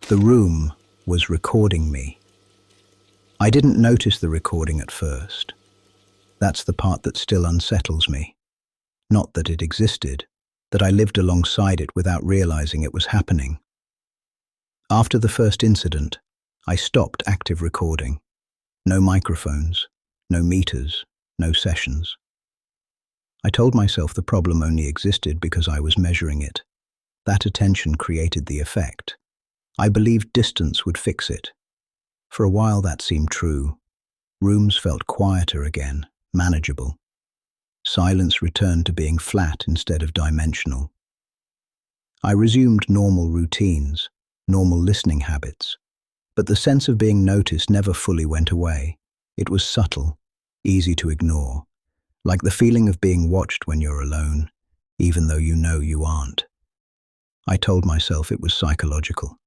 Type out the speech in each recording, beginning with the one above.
The room was recording me. I didn't notice the recording at first. That's the part that still unsettles me. Not that it existed, that I lived alongside it without realizing it was happening. After the first incident, I stopped active recording. No microphones, no meters, no sessions. I told myself the problem only existed because I was measuring it. That attention created the effect. I believed distance would fix it. For a while that seemed true. Rooms felt quieter again, manageable. Silence returned to being flat instead of dimensional. I resumed normal routines, normal listening habits. But the sense of being noticed never fully went away. It was subtle, easy to ignore, like the feeling of being watched when you're alone, even though you know you aren't. I told myself it was psychological.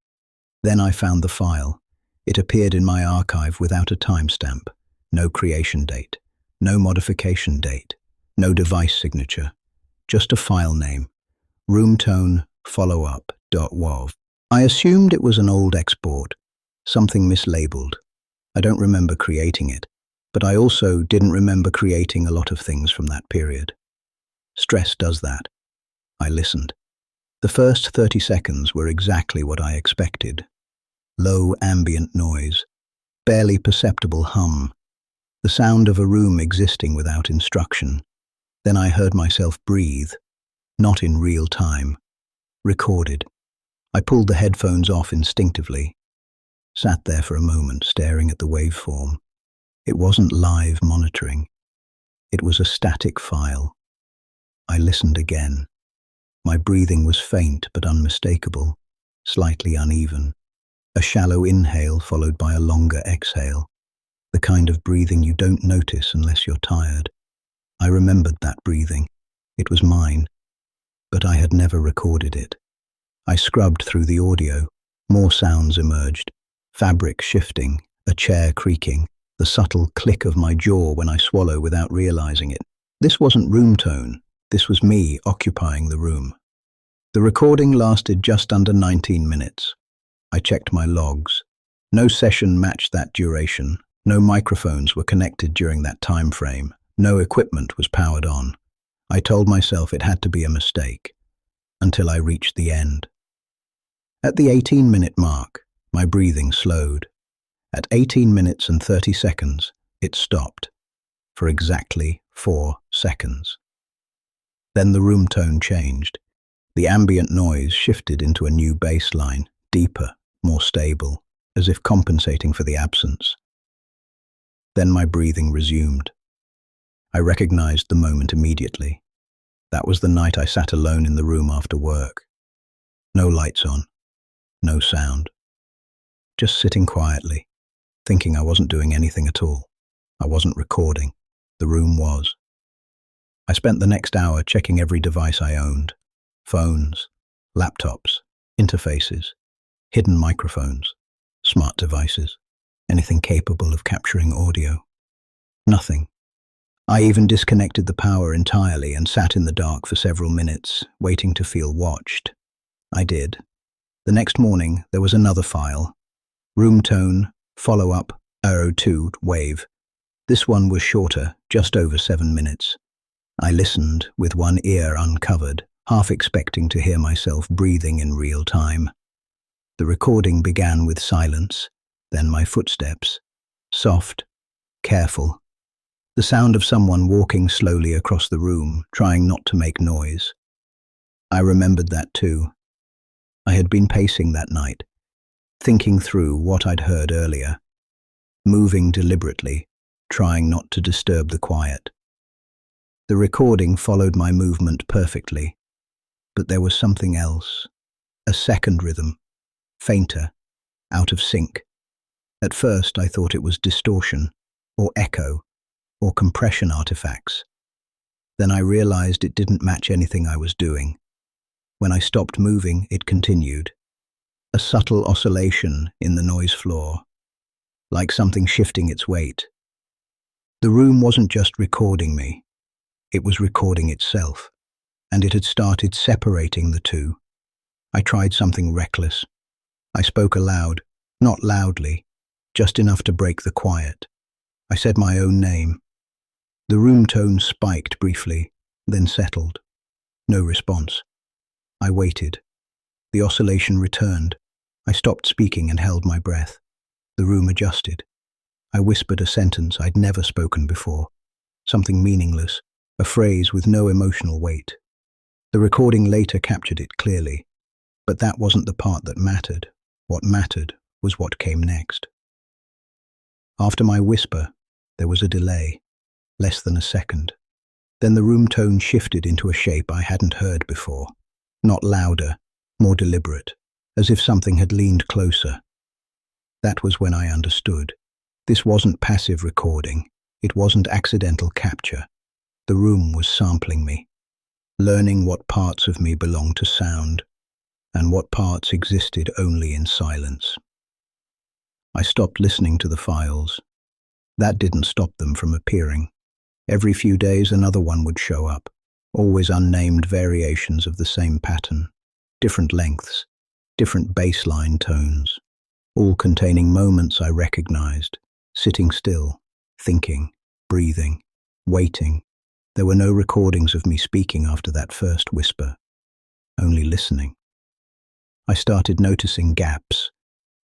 Then I found the file. It appeared in my archive without a timestamp, no creation date, no modification date, no device signature, just a file name, roomtone followup.wav. I assumed it was an old export, something mislabeled. I don't remember creating it, but I also didn't remember creating a lot of things from that period. Stress does that. I listened. The first 30 seconds were exactly what I expected. Low ambient noise, barely perceptible hum, the sound of a room existing without instruction. Then I heard myself breathe, not in real time, recorded. I pulled the headphones off instinctively, sat there for a moment staring at the waveform. It wasn't live monitoring. It was a static file. I listened again. My breathing was faint but unmistakable, slightly uneven. A shallow inhale followed by a longer exhale, the kind of breathing you don't notice unless you're tired. I remembered that breathing. It was mine, but I had never recorded it. I scrubbed through the audio. More sounds emerged. Fabric shifting, a chair creaking, the subtle click of my jaw when I swallow without realizing it. This wasn't room tone. This was me occupying the room. The recording lasted just under 19 minutes. I checked my logs. No session matched that duration. No microphones were connected during that time frame. No equipment was powered on. I told myself it had to be a mistake, until I reached the end. At the 18-minute mark, my breathing slowed. At 18 minutes and 30 seconds, it stopped, for exactly 4 seconds. Then the room tone changed. The ambient noise shifted into a new baseline, deeper, more stable, as if compensating for the absence. Then my breathing resumed. I recognized the moment immediately. That was the night I sat alone in the room after work. No lights on, no sound. Just sitting quietly, thinking I wasn't doing anything at all. I wasn't recording. The room was. I spent the next hour checking every device I owned. Phones, laptops, interfaces, hidden microphones, smart devices, anything capable of capturing audio. Nothing. I even disconnected the power entirely and sat in the dark for several minutes, waiting to feel watched. I did. The next morning, there was another file. Room tone, follow-up, arrow 2, wave. This one was shorter, just over 7 minutes. I listened, with one ear uncovered, half expecting to hear myself breathing in real time. The recording began with silence, then my footsteps. Soft, careful. The sound of someone walking slowly across the room, trying not to make noise. I remembered that too. I had been pacing that night, thinking through what I'd heard earlier, moving deliberately, trying not to disturb the quiet. The recording followed my movement perfectly, but there was something else, a second rhythm, fainter, out of sync. At first I thought it was distortion, or echo, or compression artifacts. Then I realized it didn't match anything I was doing. When I stopped moving, it continued. A subtle oscillation in the noise floor, like something shifting its weight. The room wasn't just recording me, it was recording itself, and it had started separating the two. I tried something reckless. I spoke aloud, not loudly, just enough to break the quiet. I said my own name. The room tone spiked briefly, then settled. No response. I waited. The oscillation returned. I stopped speaking and held my breath. The room adjusted. I whispered a sentence I'd never spoken before, something meaningless, a phrase with no emotional weight. The recording later captured it clearly, but that wasn't the part that mattered. What mattered was what came next. After my whisper, there was a delay, less than a second. Then the room tone shifted into a shape I hadn't heard before. Not louder, more deliberate, as if something had leaned closer. That was when I understood. This wasn't passive recording. It wasn't accidental capture. The room was sampling me, learning what parts of me belonged to sound, and what parts existed only in silence. I stopped listening to the files. That didn't stop them from appearing. Every few days another one would show up, always unnamed variations of the same pattern, different lengths, different baseline tones, all containing moments I recognized, sitting still, thinking, breathing, waiting. There were no recordings of me speaking after that first whisper, only listening. I started noticing gaps,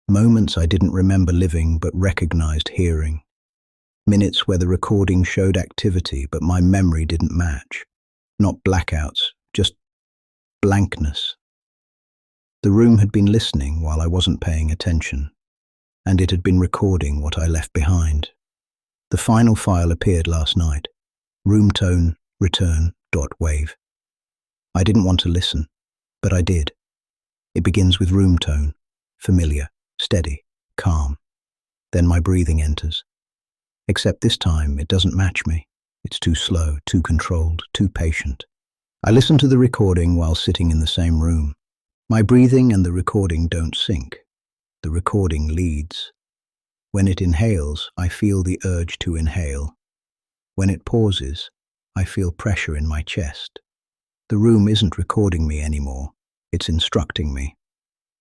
moments I didn't remember living but recognized hearing. Minutes where the recording showed activity but my memory didn't match. Not blackouts, just blankness. The room had been listening while I wasn't paying attention, and it had been recording what I left behind. The final file appeared last night. Room tone, return, .wave. I didn't want to listen, but I did. It begins with room tone, familiar, steady, calm. Then my breathing enters. Except this time it doesn't match me. It's too slow, too controlled, too patient. I listen to the recording while sitting in the same room. My breathing and the recording don't sync. The recording leads. When it inhales, I feel the urge to inhale. When it pauses, I feel pressure in my chest. The room isn't recording me anymore. It's instructing me.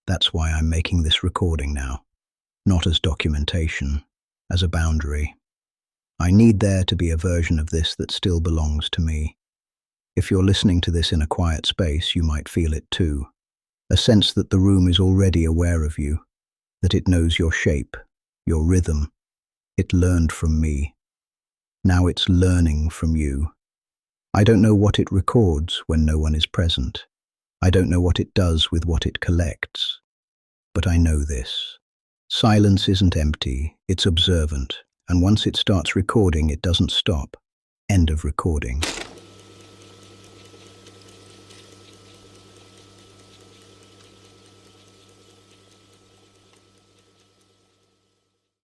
That's why I'm making this recording now. Not as documentation, as a boundary. I need there to be a version of this that still belongs to me. If you're listening to this in a quiet space, you might feel it too. A sense that the room is already aware of you, that it knows your shape, your rhythm. It learned from me. Now it's learning from you. I don't know what it records when no one is present. I don't know what it does with what it collects. But I know this. Silence isn't empty, it's observant. And once it starts recording, it doesn't stop. End of recording.